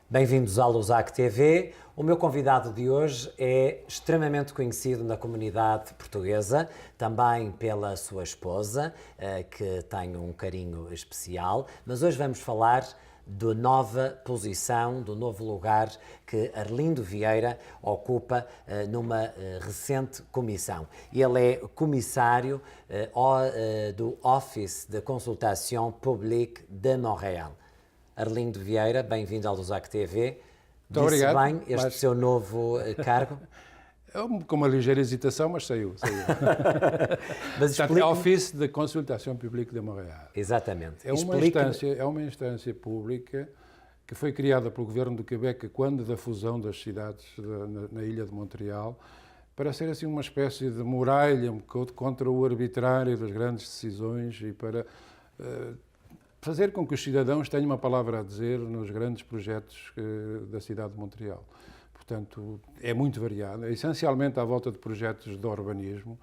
Bem-vindos à Lusac TV. O meu convidado de hoje é extremamente conhecido na comunidade portuguesa, também pela sua esposa, que tem um carinho especial, mas hoje vamos falar da nova posição, do novo lugar que Arlindo Vieira ocupa numa recente comissão. Ele é comissário do Office de Consultation Publique de Montréal. Arlindo Vieira, bem-vindo à Lusac TV. Muito obrigado. Bem este seu novo cargo? Com uma ligeira hesitação, mas saiu. Mas Portanto, é Office de Consultation Publique de Montréal. Exatamente. É uma instância pública que foi criada pelo Governo do Quebec quando da fusão das cidades na ilha de Montreal, para ser assim uma espécie de muralha contra o arbitrário das grandes decisões e para fazer com que os cidadãos tenham uma palavra a dizer nos grandes projetos da cidade de Montreal. Portanto, é muito variado, é essencialmente à volta de projetos do urbanismo,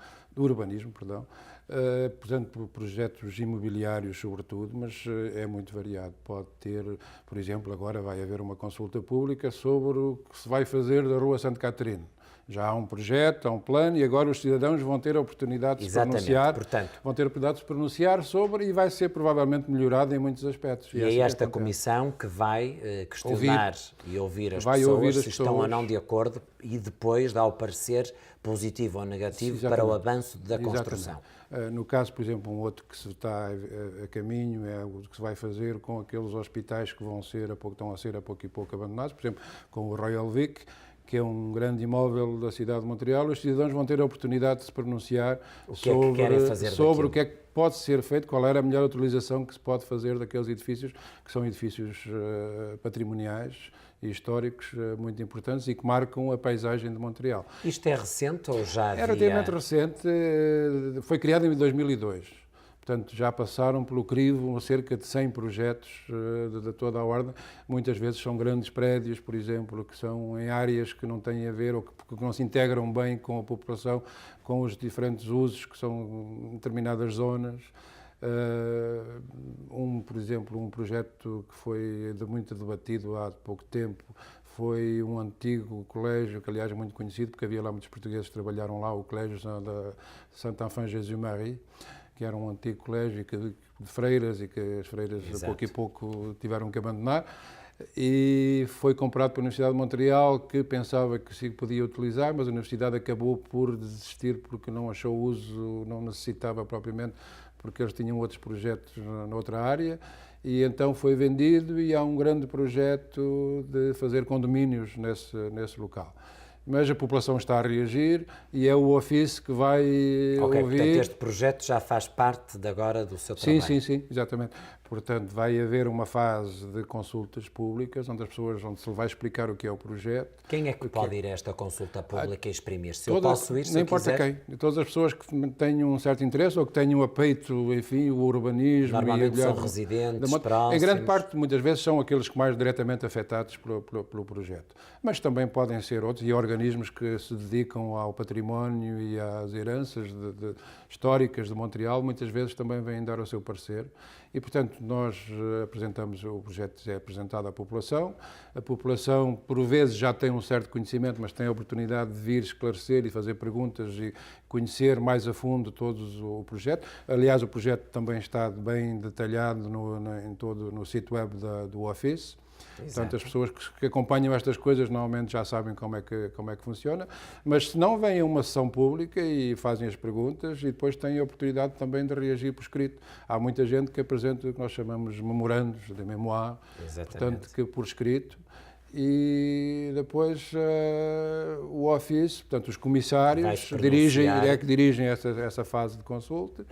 portanto, projetos imobiliários sobretudo, mas é muito variado. Pode ter, por exemplo, agora vai haver uma consulta pública sobre o que se vai fazer da Rua Santa Catarina. Já há um projeto, há um plano e agora os cidadãos vão ter a oportunidade de se pronunciar, sobre e vai ser provavelmente melhorado em muitos aspectos. E é esta comissão que vai questionar e ouvir as pessoas se estão ou não de acordo e depois dá o parecer positivo ou negativo para o avanço da construção. No caso, por exemplo, um outro que se está a caminho é o que se vai fazer com aqueles hospitais que estão a ser a pouco e pouco abandonados, por exemplo, com o Royal Vic, que é um grande imóvel da cidade de Montreal. Os cidadãos vão ter a oportunidade de se pronunciar sobre o que é que pode ser feito, qual era a melhor utilização que se pode fazer daqueles edifícios, que são edifícios patrimoniais e históricos muito importantes e que marcam a paisagem de Montreal. Isto é recente ou já havia? É relativamente recente, foi criado em 2002. Portanto, já passaram pelo crivo cerca de 100 projetos de toda a ordem. Muitas vezes são grandes prédios, por exemplo, que são em áreas que não têm a ver ou que não se integram bem com a população, com os diferentes usos que são em determinadas zonas. Por exemplo, um projeto que foi muito debatido há pouco tempo foi um antigo colégio, que aliás é muito conhecido, porque havia lá muitos portugueses que trabalharam lá, o Colégio de Saint-Enfant Jésus-Marie, que era um antigo colégio de freiras e que as freiras a pouco e pouco tiveram que abandonar, e foi comprado pela Universidade de Montreal, que pensava que se podia utilizar, mas a Universidade acabou por desistir porque não achou uso, não necessitava propriamente, porque eles tinham outros projetos noutra área, e então foi vendido e há um grande projeto de fazer condomínios nesse local. Mas a população está a reagir e é o Office que vai ouvir. Portanto, este projeto já faz parte agora do seu trabalho? Sim, exatamente. Portanto, vai haver uma fase de consultas públicas onde se vai explicar o que é o projeto. Quem é que pode ir a esta consulta pública e exprimir-se? Eu posso ir, se eu quiser? Não importa quem. Todas as pessoas que tenham um certo interesse ou que tenham a peito, enfim, o urbanismo. Normalmente são residentes, próximos. Em grande parte, muitas vezes, são aqueles que mais diretamente afetados pelo projeto. Mas também podem ser outros e organismos que se dedicam ao património e às heranças históricas de Montreal, muitas vezes também vêm dar o seu parecer. E, portanto, nós apresentamos, o projeto é apresentado à população. A população, por vezes, já tem um certo conhecimento, mas tem a oportunidade de vir esclarecer e fazer perguntas e conhecer mais a fundo todo o projeto. Aliás, o projeto também está bem detalhado no sítio web do Office. Exato. Portanto, as pessoas que acompanham estas coisas normalmente já sabem como é que funciona, mas se não, vêm a uma sessão pública e fazem as perguntas e depois têm a oportunidade também de reagir por escrito. Há muita gente que apresenta o que nós chamamos de memorandos, de mémoire, portanto, que por escrito. E depois o Office, portanto, os comissários dirigem essa fase de consulta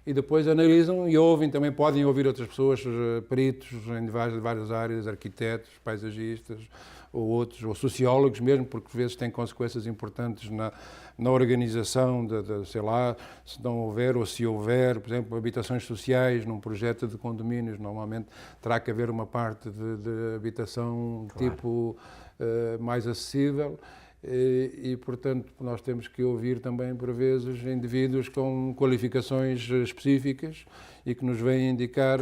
e depois analisam e ouvem, também podem ouvir outras pessoas, peritos em várias áreas, arquitetos, paisagistas ou outros, ou sociólogos mesmo, porque por vezes têm consequências importantes na organização sei lá, se não houver ou se houver, por exemplo, habitações sociais num projeto de condomínios, normalmente terá que haver uma parte de habitação tipo mais acessível. Portanto, nós temos que ouvir também, por vezes, indivíduos com qualificações específicas e que nos vêm indicar,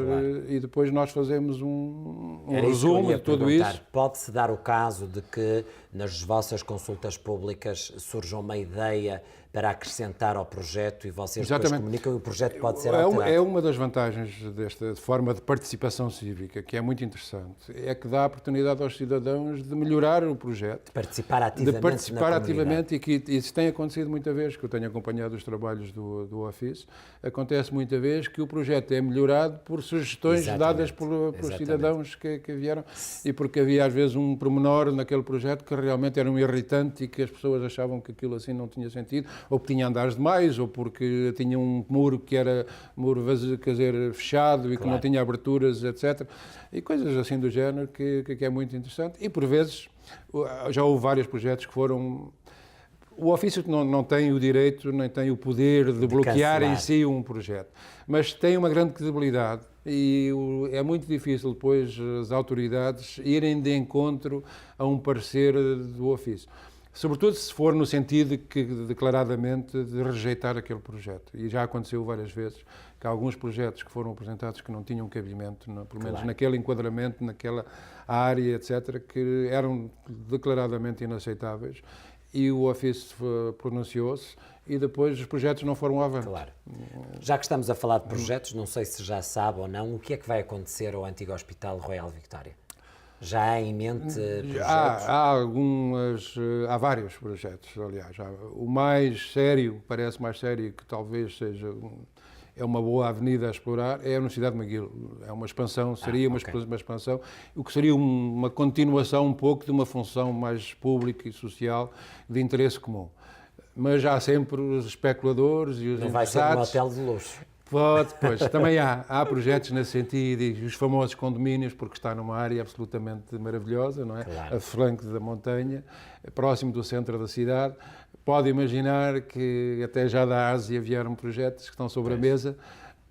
e depois nós fazemos um resumo de tudo isso. Pode-se dar o caso de que nas vossas consultas públicas surja uma ideia para acrescentar ao projeto e vocês depois comunicam e o projeto pode ser alterado? É uma das vantagens desta forma de participação cívica, que é muito interessante, é que dá a oportunidade aos cidadãos de melhorar o projeto. De participar ativamente De participar ativamente, e que isso tem acontecido muita vez, que eu tenho acompanhado os trabalhos do Office, acontece muita vez que o projeto é melhorado por sugestões dadas pelos cidadãos que vieram, e porque havia às vezes um pormenor naquele projeto que realmente era um irritante e que as pessoas achavam que aquilo assim não tinha sentido, ou porque tinha andares demais, ou porque tinha um muro que era muro caseiro fechado e que não tinha aberturas, etc. E coisas assim do género que é muito interessante. E por vezes já houve vários projetos que foram... O ofício não tem o direito, nem tem o poder de bloquear cancelar em si um projeto, mas tem uma grande credibilidade e é muito difícil depois as autoridades irem de encontro a um parecer do ofício. Sobretudo se for no sentido declaradamente de rejeitar aquele projeto. E já aconteceu várias vezes que há alguns projetos que foram apresentados que não tinham cabimento, pelo menos naquele enquadramento, naquela área, etc., que eram declaradamente inaceitáveis. E o ofício pronunciou-se e depois os projetos não foram avante. Claro. Já que estamos a falar de projetos, não sei se já sabe ou não, o que é que vai acontecer ao antigo Hospital Royal Victoria? Já há em mente projetos? Há vários projetos, aliás. O mais sério, parece mais sério, que talvez seja é uma boa avenida a explorar, é a Universidade de McGill. É uma expansão, seria uma expansão, o que seria uma continuação um pouco de uma função mais pública e social de interesse comum. Mas há sempre os especuladores e os interessados. Não vai ser um hotel de luxo. Pois, também há projetos nesse sentido, e os famosos condomínios, porque está numa área absolutamente maravilhosa, não é? Claro. A flanco da montanha, próximo do centro da cidade. Pode imaginar que até já da Ásia vieram projetos que estão sobre a mesa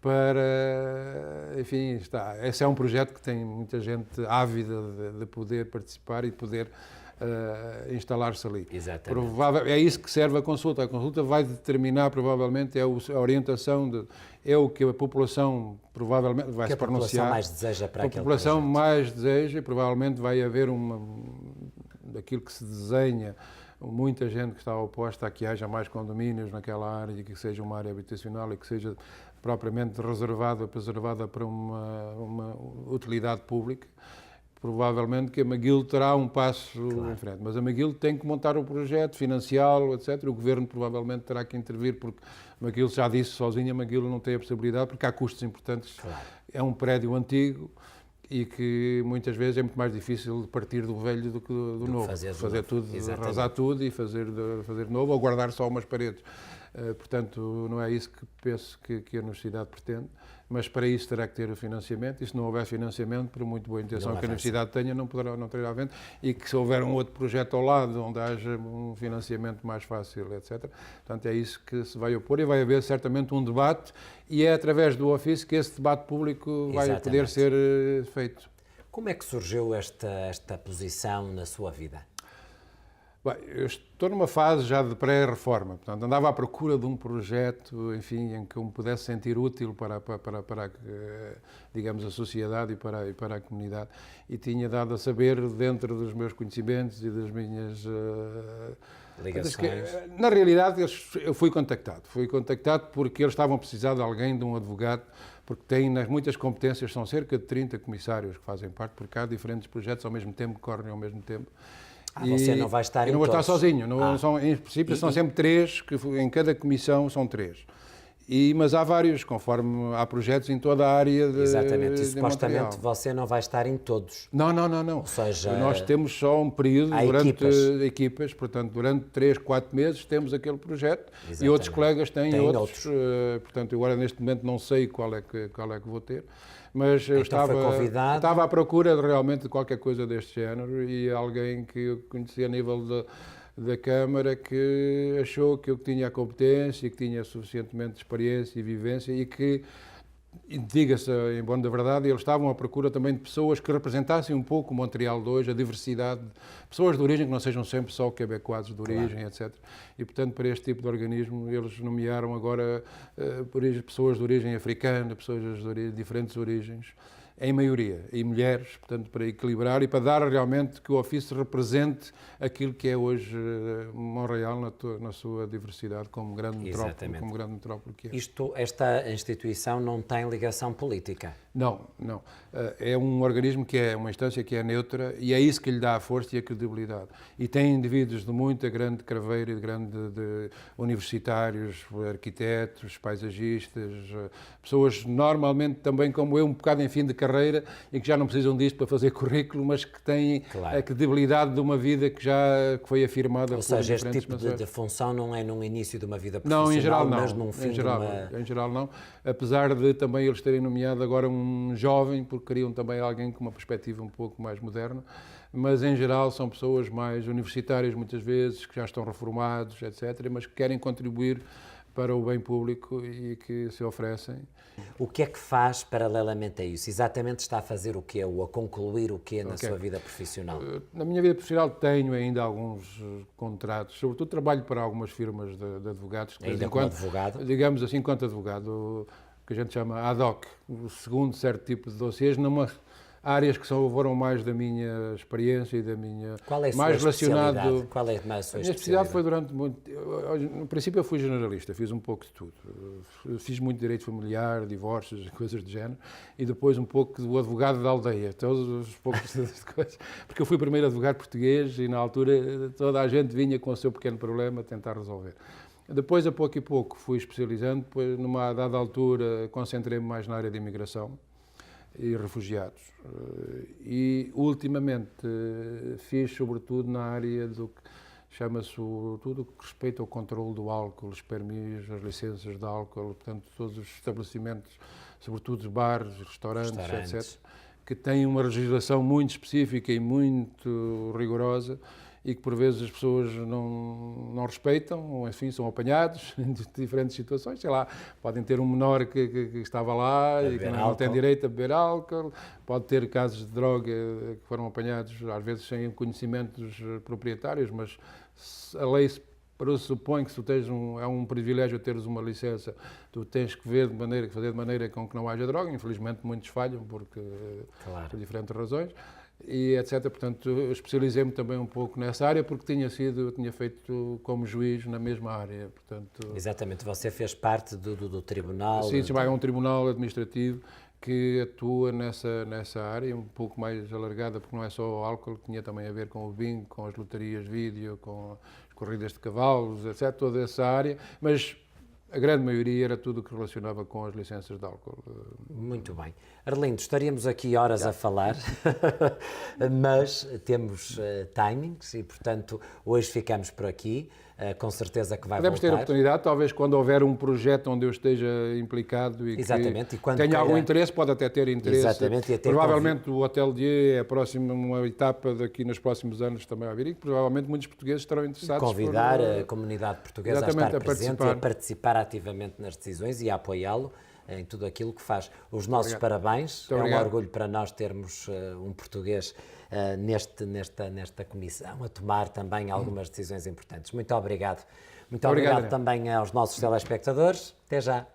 para, enfim, esse é um projeto que tem muita gente ávida de poder participar e de poder instalar-se ali. Exatamente. É isso que serve a consulta. A consulta vai determinar, provavelmente, a orientação, é o que a população provavelmente vai se pronunciar. A população mais deseja para aquele projeto. A população mais deseja e provavelmente vai haver daquilo que se desenha, muita gente que está oposta a que haja mais condomínios naquela área e que seja uma área habitacional e que seja propriamente preservada para uma utilidade pública. Provavelmente que a McGill terá um passo em frente, mas a McGill tem que montar o projeto, financiá-lo, etc. O Governo provavelmente terá que intervir, porque a McGill já disse sozinha, a McGill não tem a possibilidade, porque há custos importantes. É um prédio antigo e que muitas vezes é muito mais difícil de partir do velho do que do novo. Fazer tudo, arrasar tudo e fazer de novo, ou guardar só umas paredes. Portanto, não é isso que penso que a Universidade pretende, mas para isso terá que ter o financiamento, e se não houver financiamento, por muito boa intenção que a Universidade tenha, não terá vento, e que se houver um outro projeto ao lado, onde haja um financiamento mais fácil, etc. Portanto, é isso que se vai opor, e vai haver certamente um debate, e é através do ofício que esse debate público vai poder ser feito. Como é que surgiu esta posição na sua vida? Bem, eu estou numa fase já de pré-reforma, portanto, andava à procura de um projeto, enfim, em que eu me pudesse sentir útil para digamos, a sociedade e para a comunidade, e tinha dado a saber, dentro dos meus conhecimentos e das minhas ligações. Na realidade, eu fui contactado porque eles estavam a precisar de alguém, de um advogado, porque têm muitas competências, são cerca de 30 comissários que fazem parte, porque há diferentes projetos ao mesmo tempo, que correm ao mesmo tempo. Você não vai estar em todos? Eu não vou estar sozinho. Em princípio, são sempre 3, que em cada comissão são 3. Mas há vários, conforme há projetos em toda a área de Exatamente, e supostamente Montreal. Você não vai estar em todos. Não. Ou seja, nós temos só um período durante equipas, portanto, durante 3, 4 meses temos aquele projeto. Exatamente. E outros colegas têm outros. Portanto, agora neste momento não sei qual é que vou ter. Mas eu estava à procura realmente de qualquer coisa deste género, e alguém que eu conhecia a nível da Câmara que achou que eu tinha a competência e que tinha suficientemente experiência e vivência, e que diga-se, em bom da verdade, eles estavam à procura também de pessoas que representassem um pouco o Montreal de hoje, a diversidade, pessoas de origem que não sejam sempre só quebecoises de origem, claro, etc. E, portanto, para este tipo de organismo, eles nomearam agora pessoas de origem africana, pessoas de diferentes origens, em maioria, e mulheres, portanto, para equilibrar e para dar realmente que o ofício represente aquilo que é hoje Montreal na sua diversidade como grande metrópole que é. Esta instituição não tem ligação política? Não. É um organismo que é uma instância que é neutra e é isso que lhe dá a força e a credibilidade. E tem indivíduos de muita grande craveira, de universitários, arquitetos, paisagistas, pessoas normalmente também como eu, um bocado em fim de carreira e que já não precisam disto para fazer currículo, mas que têm, claro, a credibilidade de uma vida que foi afirmada. Ou seja, este tipo de função não é num início de uma vida profissional, não, em geral, não, mas num fim em geral não, apesar de também eles terem nomeado agora um jovem, porque queriam também alguém com uma perspectiva um pouco mais moderna, mas em geral são pessoas mais universitárias muitas vezes, que já estão reformados, etc., mas que querem contribuir para o bem público e que se oferecem. O que é que faz paralelamente a isso? Exatamente está a fazer o quê? Ou a concluir o quê na sua vida profissional? Na minha vida profissional tenho ainda alguns contratos, sobretudo trabalho para algumas firmas de advogados. Ainda como advogado? Digamos assim, enquanto advogado, que a gente chama ad hoc, segundo certo tipo de dossiês, numa áreas que foram mais da minha experiência e da minha... Qual é a mais sua relacionado. Especialidade? Qual é mais a sua especialidade? A minha especialidade foi durante muito... No princípio eu fui jornalista, fiz um pouco de tudo. Fiz muito direito familiar, divórcios, coisas de género, e depois um pouco do advogado da aldeia, todos os poucos coisas. Porque eu fui o primeiro advogado português e na altura toda a gente vinha com o seu pequeno problema a tentar resolver. Depois, a pouco e pouco, fui especializando, depois, numa dada altura, concentrei-me mais na área de imigração e refugiados. E, ultimamente, fiz sobretudo na área do que chama-se tudo o que respeita ao controle do álcool, os permis, as licenças de álcool, portanto, todos os estabelecimentos, sobretudo os bares, restaurantes, etc., que têm uma legislação muito específica e muito rigorosa, e que por vezes as pessoas não respeitam, ou enfim, são apanhados em diferentes situações, sei lá, podem ter um menor que estava lá e que não tem direito a beber álcool, pode ter casos de droga que foram apanhados, às vezes sem conhecimentos proprietários, mas a lei pressupõe que se tu tens é um privilégio teres uma licença, tu tens que fazer de maneira com que não haja droga, infelizmente muitos falham por diferentes razões. E etc. Portanto, eu especializei-me também um pouco nessa área porque tinha feito como juiz na mesma área. Portanto, exatamente, você fez parte do tribunal? Sim, é um tribunal administrativo que atua nessa área, um pouco mais alargada, porque não é só o álcool, que tinha também a ver com o bingo, com as loterias vídeo, com as corridas de cavalos, etc., toda essa área, mas a grande maioria era tudo o que relacionava com as licenças de álcool. Muito bem. Arlindo, estaríamos aqui horas a falar, mas temos timings e, portanto, hoje ficamos por aqui. Com certeza que vai Podemos voltar. Ter oportunidade, talvez quando houver um projeto onde eu esteja implicado e exatamente. Que tenha algum interesse, pode até ter interesse. Exatamente. E até provavelmente o Hotel Dieu é uma etapa daqui nos próximos anos também a vir e que provavelmente muitos portugueses estarão interessados. Convidar a comunidade portuguesa a estar presente e a participar ativamente nas decisões e a apoiá-lo em tudo aquilo que faz. Os nossos parabéns. É um orgulho para nós termos um português nesta comissão a tomar também algumas decisões importantes. Muito obrigado. Muito obrigado também aos nossos telespectadores. Até já.